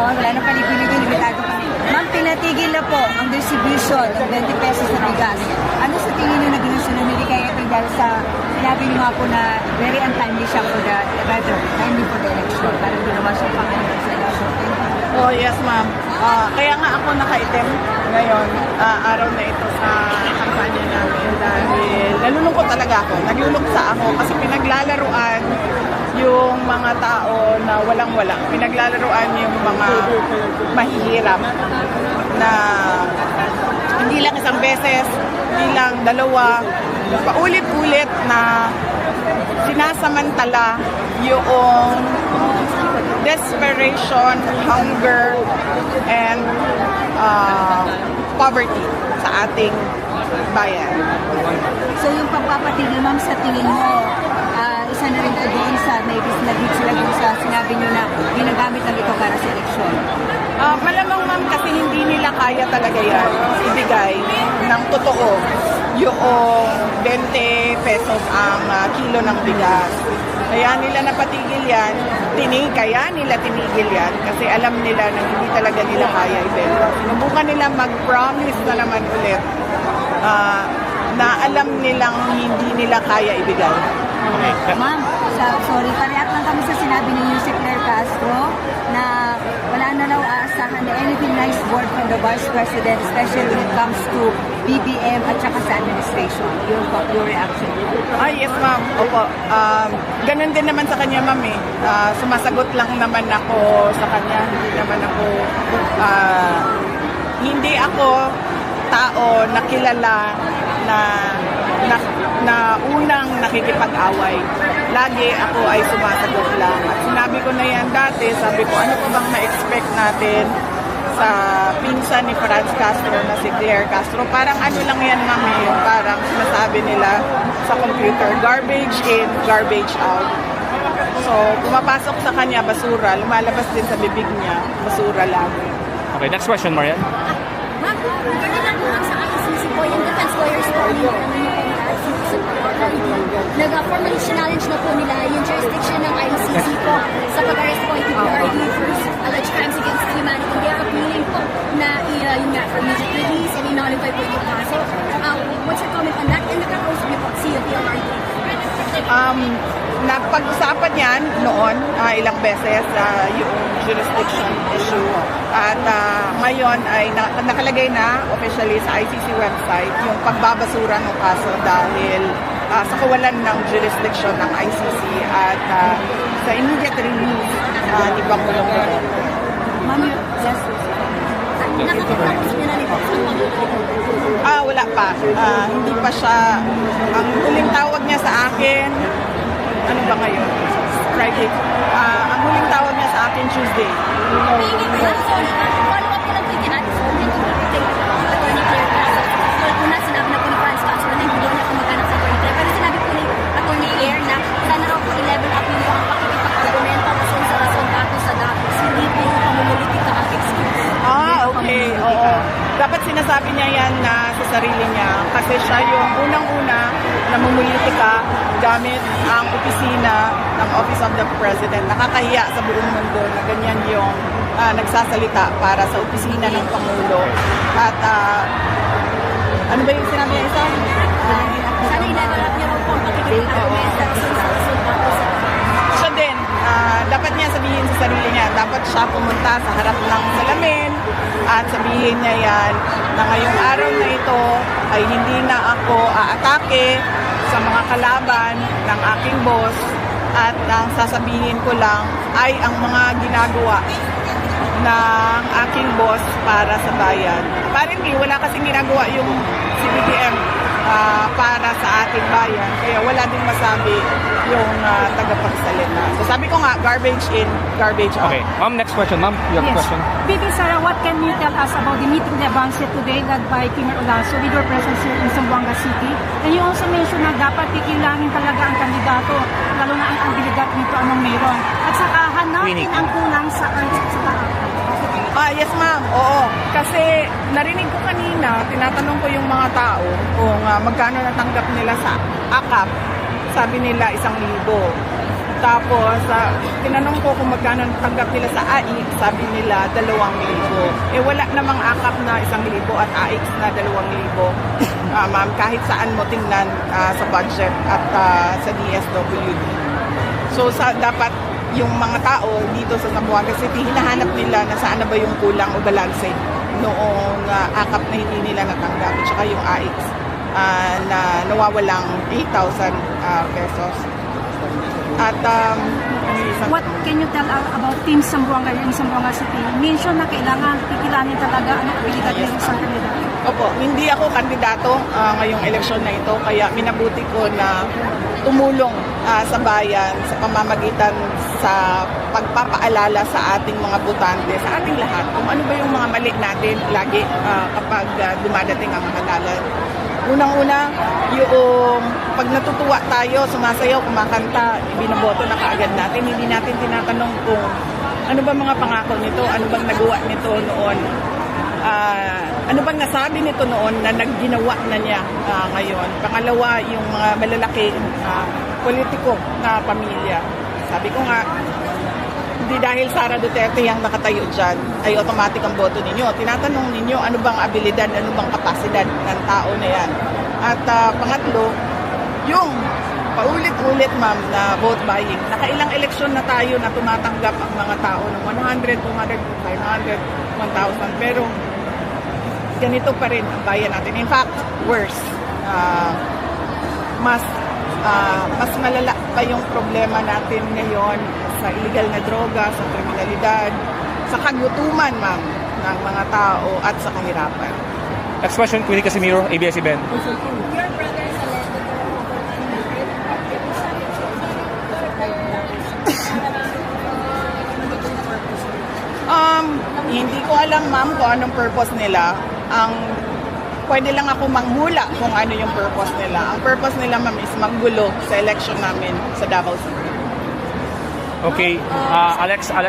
Wala na paligid-ligid, limitado kami. Ma'am, pinatigil na po ang distribution ng 20 pesos na bigas. Ano sa tingin niyo naging sunod? Hindi kaya ito dahil sa sinabi niyo nga po na very untimely siya for the rather timely for the election. Parang hindi naman siya pangalan sa election. Oh, yes, ma'am. Kaya nga ako nakaitim ngayon, araw na ito sa kampanya namin dahil nalulungkot talaga ako. Nagluluksa ako kasi pinaglalaruan yung mga tao na walang-wala. Pinaglalaruan yung mga mahihirap na hindi lang isang beses, hindi lang dalawa, paulit-ulit na sinasamantala yung desperation, hunger, and poverty sa ating bayan. So yung pagpapatigil, ma'am, sa tingin mo, isa na rin po doon sa naging sila doon sa sinabi nyo na ginagamit lang ito para sa eleksyon? Malamang, ma'am, kasi hindi nila kaya talaga yan ibigay ng totoo yung 20 pesos ang kilo ng bigas. Kaya nila napatigil yan, kaya nila tinigil yan kasi alam nila na hindi talaga nila kaya ibenta. Sinubukan nila mag-promise na naman ulit na alam nilang hindi nila kaya ibigay. Ma'am, sorry, parehat lang kami sa sinabi ni Yusek Claire Castro na wala na raw aasahan na anything nice word from the Vice President, especially when it comes to BBM at saka sa administration. Your reaction? Yes, ma'am. Opo. Ganun din naman sa kanya, ma'am eh. Sumasagot lang naman ako sa kanya. Hindi ako tao na kilala na unang nakikipag-away. Lagi ako ay sumasagot lang. At sinabi ko na yan dati, sabi ko, ano pa bang na-expect natin sa pinsan ni Franz Castro na si Claire Castro? Parang ano lang yan, mami, parang sinasabi nila sa computer, garbage in, garbage out. So, pumapasok sa kanya, basura. Lumalabas din sa bibig niya, basura lang. Okay, next question, Marian. Ma'am, regarding lang po sa ICC po, yung defense lawyers po, nag-formally challenge na po nila yung jurisdiction ng ICC po sa pag-arrest po yung PRD for alleged crimes against humanity. They are appealing po na yung nga for immediate release and in-nullify po yung kaso. What's your comment on that? And nagkakausap niyo po si PRD? Napag-usapan yan noon ilang beses yung jurisdiction issue at ngayon ay nakalagay na officially sa ICC website yung pagbabasura ng kaso dahil sa kawalan ng jurisdiction ng ICC at sa immediate release ni Pangulong Duterte. Ma'am, yes. Nakapagpapos niya na nito sa wala pa. Hindi pa siya. Ang huling tawag niya sa akin, ano ba ngayon? Friday. Ang huling tawag niya sa akin, Tuesday. Follow up ko lang po yung kinabi sa Attorney Claire Castro. So, una, sinabi na po ni Franz Castro na hindi doon ako maghanap sa Attorney Claire. Pero sinabi po ni Attorney Claire na sana raw po i-level up yung mga pakikipag-argumento kasi sa rason bago sa datos. Hindi po yung pamumulitika ang excuse. Okay. Oo. Dapat sinasabi niya yan na sa sarili niya kasi siya yung unang-una na mumulitika gamit ang opisina ng Office of the President. Nakakahiya sa buong mundo na ganyan yung nagsasalita para sa opisina ng Pangulo. At ano ba yung sinabi niya isa? Sana i-level up niya raw po ang pakikipag-argumento kasi sa rason bago sa datos. Siya din, dapat niya sabihin sa sarili niya, dapat siya pumunta sa harap ng salamin at sabihin niya yan na ngayong araw na ito ay hindi na ako aatake sa mga kalaban ng aking boss at ang sasabihin ko lang ay ang mga ginagawa ng aking boss para sa bayan. Apparently, wala kasing ginagawa yung CBBM para sa ating bayan. Kaya wala din masabi yung tagapagsalita. So sabi ko nga, garbage in, garbage out. Okay, ma'am, next question. Ma'am, you have a question? Bibi Sara, what can you tell us about the meeting de Avance today led by Kimer Olaso with your presence here in Zamboanga City? And you also mentioned na dapat kikilangin talaga ang kandidato, lalo na ang kandidat nito anong meron. At saka hanapin ang kulang sa arts at saka Yes, ma'am. Oo. Kasi narinig ko kanina, tinatanong ko yung mga tao kung magkano natanggap nila sa AKAP. Sabi nila 1,000. Tapos, tinanong ko kung magkano tanggap nila sa AIC, sabi nila 2,000. Wala namang akap na 1,000 at AIC na 2,000. Ma'am, kahit saan mo tingnan sa budget at sa DSWD. So, dapat yung mga tao dito sa Zamboanga City, hinahanap nila na saan na ba yung kulang o balanse noong akap na hindi nila natanggap. At saka yung AIC na nawawalang 8,000 pesos. At What can you tell about Team Zamboanga in Zamboanga City? Mention na kailangan tigilanin talaga ang abilidad ng isang kandidato. Opo, hindi ako kandidato ngayong eleksyon na ito, kaya minabuti ko na tumulong sa bayan sa pamamagitan sa pagpapaalala sa ating mga botante, sa ating lahat, kung ano ba yung mga mali natin lagi kapag dumadating ang halalan. Unang-una, yung pag natutuwa tayo, sumasayaw, kumakanta, binaboto na kaagad natin. Hindi natin tinatanong kung ano ba mga pangako nito, ano bang nagawa nito noon, ano bang nasabi nito noon na nagginawa na niya ngayon. Pangalawa, yung mga malalaking politiko na pamilya. Sabi ko nga, hindi dahil Sara Duterte yung nakatayo dyan, ay automatic ang boto ninyo. Tinatanong ninyo ano bang abilidad, ano bang kapasidad ng tao na yan. At pangatlo, yung paulit-ulit ma'am na vote buying. Nakailang eleksyon na tayo na tumatanggap ang mga tao ng 100, 200, 500, 1,000. Pero ganito pa rin ang bayan natin. In fact, worse. Mas malala pa yung problema natin ngayon sa illegal na droga, sa kriminalidad, sa kagutuman, ma'am, ng mga tao at sa kahirapan. Next question, Queenie Casimiro, ABS-CBN. Hindi ko alam, ma'am, kung anong purpose nila. Pwede lang ako manghula kung ano yung purpose nila. Ang purpose nila, ma'am, is maggulo sa election namin sa Davao City. Okay, Alex. Ang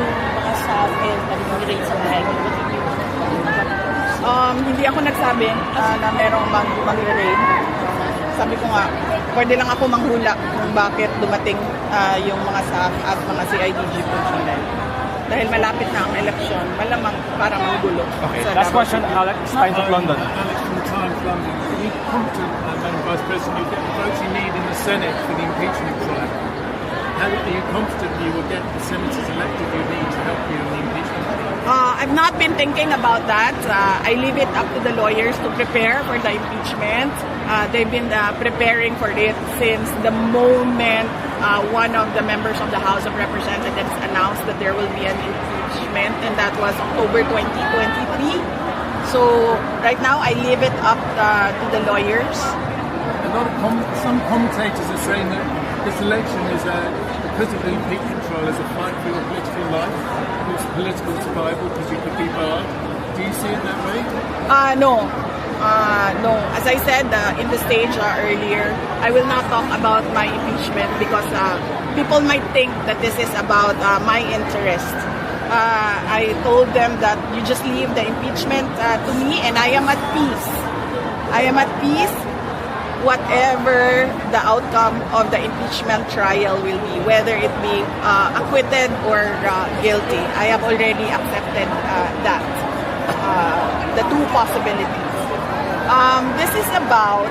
mga sabi na nag-rate sa bahay ko. Hindi ako nagsabi na merong mag-raid. Sabi ko nga, pwede lang ako manghula kung bakit dumating yung mga SAF at mga CIDG personnel. Dahil malapit na ang eleksyon, malamang para manggulo. Okay, sa last Davao question, City. Alex. Times of London. Alex from the Times London. Are you confident, Madam Vice President, you'll get the votes you need in the Senate for the impeachment trial? How are you confident you will get the senators elected you need to help you in the impeachment trial? I've not been thinking about that. I leave it up to the lawyers to prepare for the impeachment. They've been preparing for it since the moment one of the members of the House of Representatives announced that there will be an impeachment, and that was October 2023. So right now, I leave it up to the lawyers. Some commentators are saying that this election is because of the impeachment trial is a fight for your political life, it's political survival because you could be barred. Do you see it that way? No. No. As I said in the stage earlier, I will not talk about my impeachment because people might think that this is about my interest. I told them that you just leave the impeachment to me, and I am at peace. I am at peace whatever the outcome of the impeachment trial will be, whether it be acquitted or guilty. I have already accepted that, the two possibilities. This is about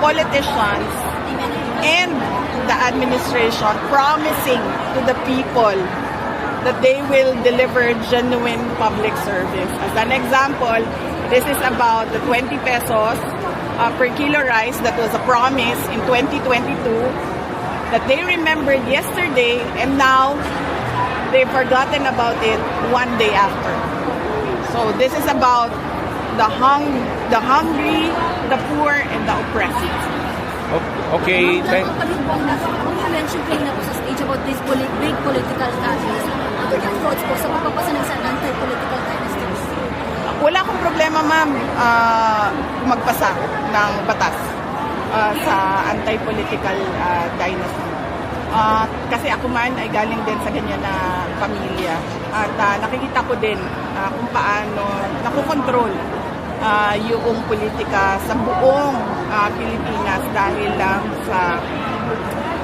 politicians and the administration promising to the people that they will deliver genuine public service. As an example, this is about the 20 pesos per kilo rice that was a promise in 2022 that they remembered yesterday, and now they've forgotten about it one day after. So this is about the hungry, the poor, and the oppressed. Okay, Kung mention kayo na po sa stage about this big political catalyst, ano yung thoughts po sa pagpapasa ng anti-political dynasties? Wala akong problema, ma'am, magpasa ng batas sa anti-political dynasty. Kasi ako man ay galing din sa ganyan na pamilya. At nakikita ko din kung paano nakukontrol yung politika sa buong Pilipinas dahil lang sa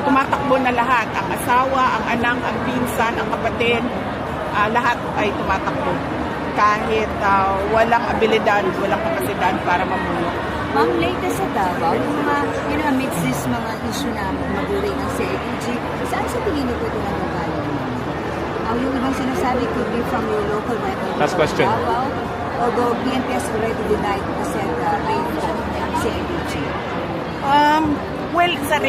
tumatakbo na lahat. Ang asawa, ang anak, ang pinsan, ang kapatid, lahat ay tumatakbo. Kahit walang abilidad, walang kapasidad para mamuno. Ma'am, latest sa Davao, yung mga, amidst this mga issue na maguri ng CIDG, saan sa tingin niyo po ito nanggagaling? Yung ibang sinasabi could be from your local record. Last question. Davao, although PNP has already denied the said raid for CIDG. Well, sa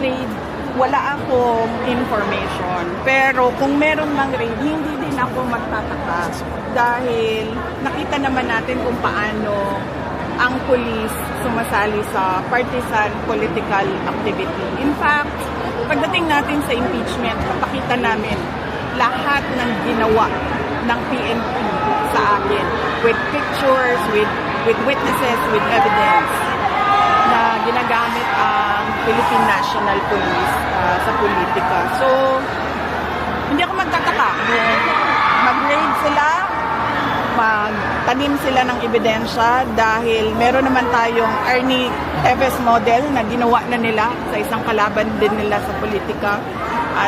raid, wala akong information. Pero kung meron mang raid, hindi din ako magtataka. Dahil nakita naman natin kung paano ang pulis sumasali sa partisan political activity. In fact, pagdating natin sa impeachment, napakita namin lahat ng ginawa ng PNP sa akin with pictures, with witnesses, with evidence na ginagamit ang Philippine National Police sa politika. So, hindi ako magtataka. Mag-raid sila, magtanim sila ng ebidensya dahil meron naman tayong Arnie Eves model na ginawa na nila sa isang kalaban din nila sa politika.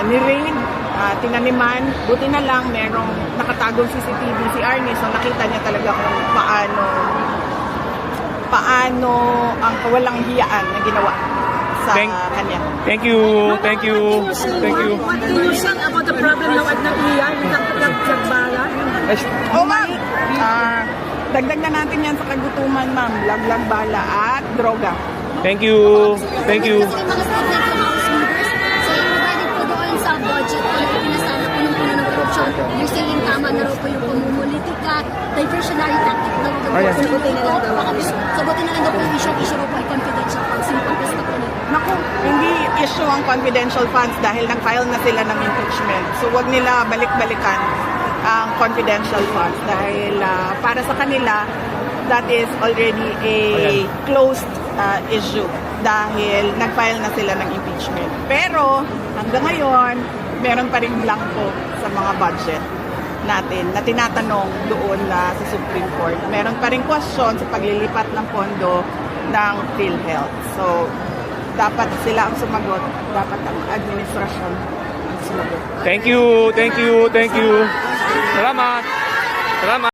Ni-raid, tinaniman, buti na lang merong nakatagong CCTV si Arnie, so nakita niya talaga kung paano ang kawalang hiyaan na ginawa sa kanya. Thank you. What can you say about the problem now at Naiya, yung nagbala? Oh, ma'am! Dagdag na natin yan sa kagutuman, ma'am. Laglag bala at droga. Thank you. Thank you. Kasi mga statement ng House leaders, so provided po doon sa budget po na pinasala po ng puno ng korupsyon, you're saying tama na raw po yung pumumulitika, diversionary tactic daw po. Sagutin na lang daw po yung issue raw po ay confidential funds. Sinumpis na po nila. Naku, hindi issue ang confidential funds dahil nag-file na sila ng impeachment. So, wag nila balik-balikan ang confidential funds dahil para sa kanila, that is already a closed issue dahil nag-file na sila ng impeachment. Pero hanggang ngayon, meron pa rin blanco sa mga budget natin na tinatanong doon sa Supreme Court. Meron pa rin question sa paglilipat ng pondo ng PhilHealth. So, dapat sila ang sumagot, dapat ang administrasyon ang sumagot. Thank you. Thank you. Thank you. Salamat. Salamat.